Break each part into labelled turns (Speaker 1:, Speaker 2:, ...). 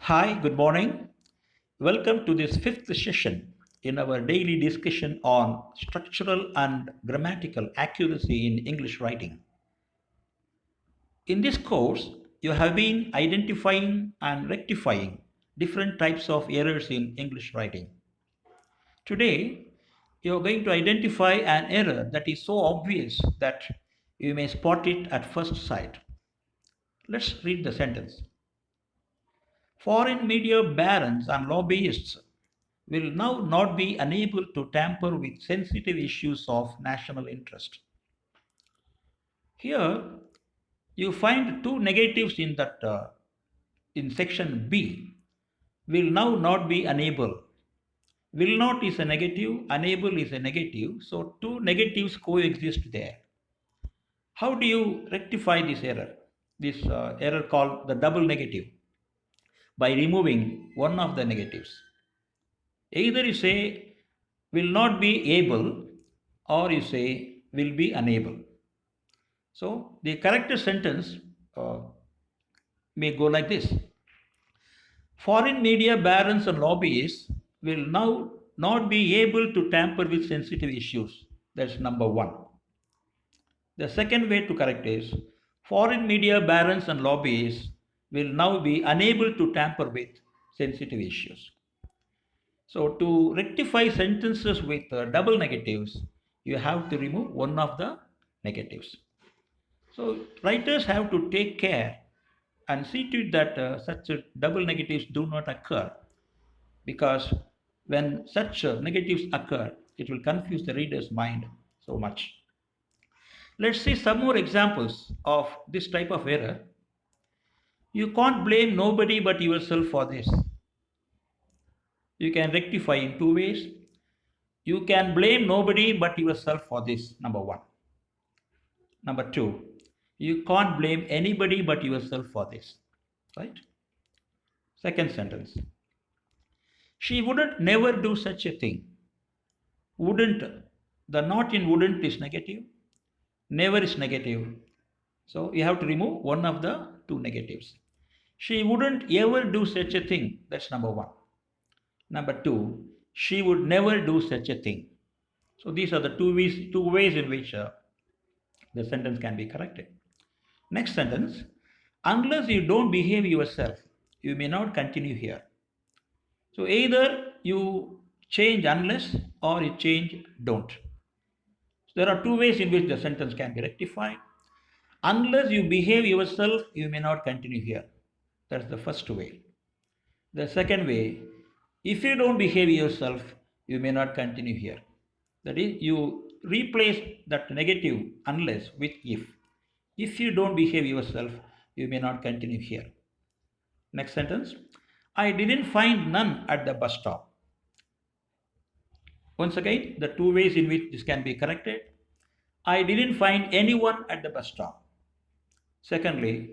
Speaker 1: Hi, good morning. Welcome to this fifth session in our daily discussion on structural and grammatical accuracy in English writing. In this course, you have been identifying and rectifying different types of errors in English writing. Today, you are going to identify an error that is so obvious that you may spot it at first sight. Let's read the sentence. Foreign media barons and lobbyists will now not be unable to tamper with sensitive issues of national interest. Here, you find two negatives in that in section B. Will now not be unable. Will not is a negative, unable is a negative, so two negatives coexist there. How do you rectify this error? This error called the double negative by removing one of the negatives. Either you say will not be able or you say will be unable. So the correct sentence uh, may go like this. Foreign media barons and lobbyists will now not be able to tamper with sensitive issues. That's number one. The second way to correct is foreign media barons and lobbyists will now be unable to tamper with sensitive issues. So to rectify sentences with double negatives, you have to remove one of the negatives. So writers have to take care and see to it that such double negatives do not occur, because when such negatives occur, it will confuse the reader's mind so much. Let's see some more examples of this type of error. You can't blame nobody but yourself for this. You can rectify in two ways. You can blame nobody but yourself for this, number one. Number two, you can't blame anybody but yourself for this, right? Second sentence, she wouldn't never do such a thing. Wouldn't, the not in wouldn't is negative, never is negative. So you have to remove one of the two negatives. She wouldn't ever do such a thing. That's number one. Number two, she would never do such a thing. So these are the two ways in which the sentence can be corrected. Next sentence, unless you don't behave yourself, you may not continue here. So either you change unless or you change don't. So there are two ways in which the sentence can be rectified. Unless you behave yourself, you may not continue here. That's the first way. The second way, if you don't behave yourself, you may not continue here. That is, you replace that negative unless with if. If you don't behave yourself, you may not continue here. Next sentence, I didn't find none at the bus stop. Once again, the two ways in which this can be corrected. I didn't find anyone at the bus stop. Secondly,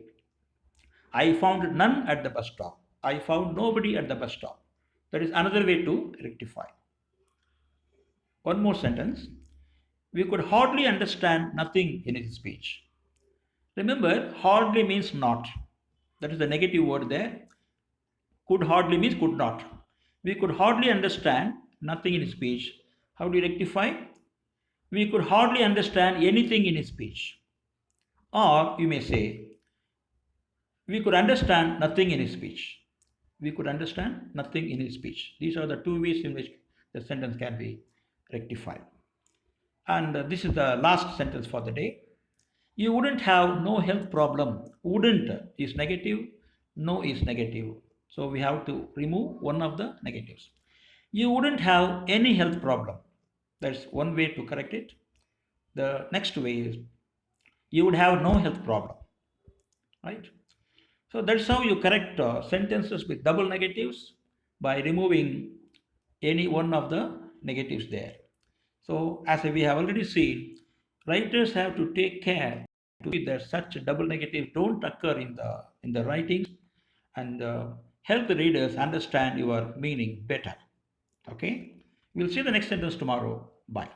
Speaker 1: I found none at the bus stop. I found nobody at the bus stop. That is another way to rectify. One more sentence. We could hardly understand nothing in his speech. Remember, hardly means not. That is the negative word there. Could hardly means could not. We could hardly understand nothing in his speech. How do you rectify? We could hardly understand anything in his speech. Or you may say, we could understand nothing in his speech. We could understand nothing in his speech. These are the two ways in which the sentence can be rectified. And this is the last sentence for the day. You wouldn't have no health problem. Wouldn't is negative, no is negative. So we have to remove one of the negatives. You wouldn't have any health problem. That's one way to correct it. The next way is you would have no health problem, right? So that's how you correct sentences with double negatives by removing any one of the negatives there. So as we have already seen, writers have to take care to see that such double negatives don't occur in the writings, and help the readers understand your meaning better. Okay, we'll see the next sentence tomorrow. Bye.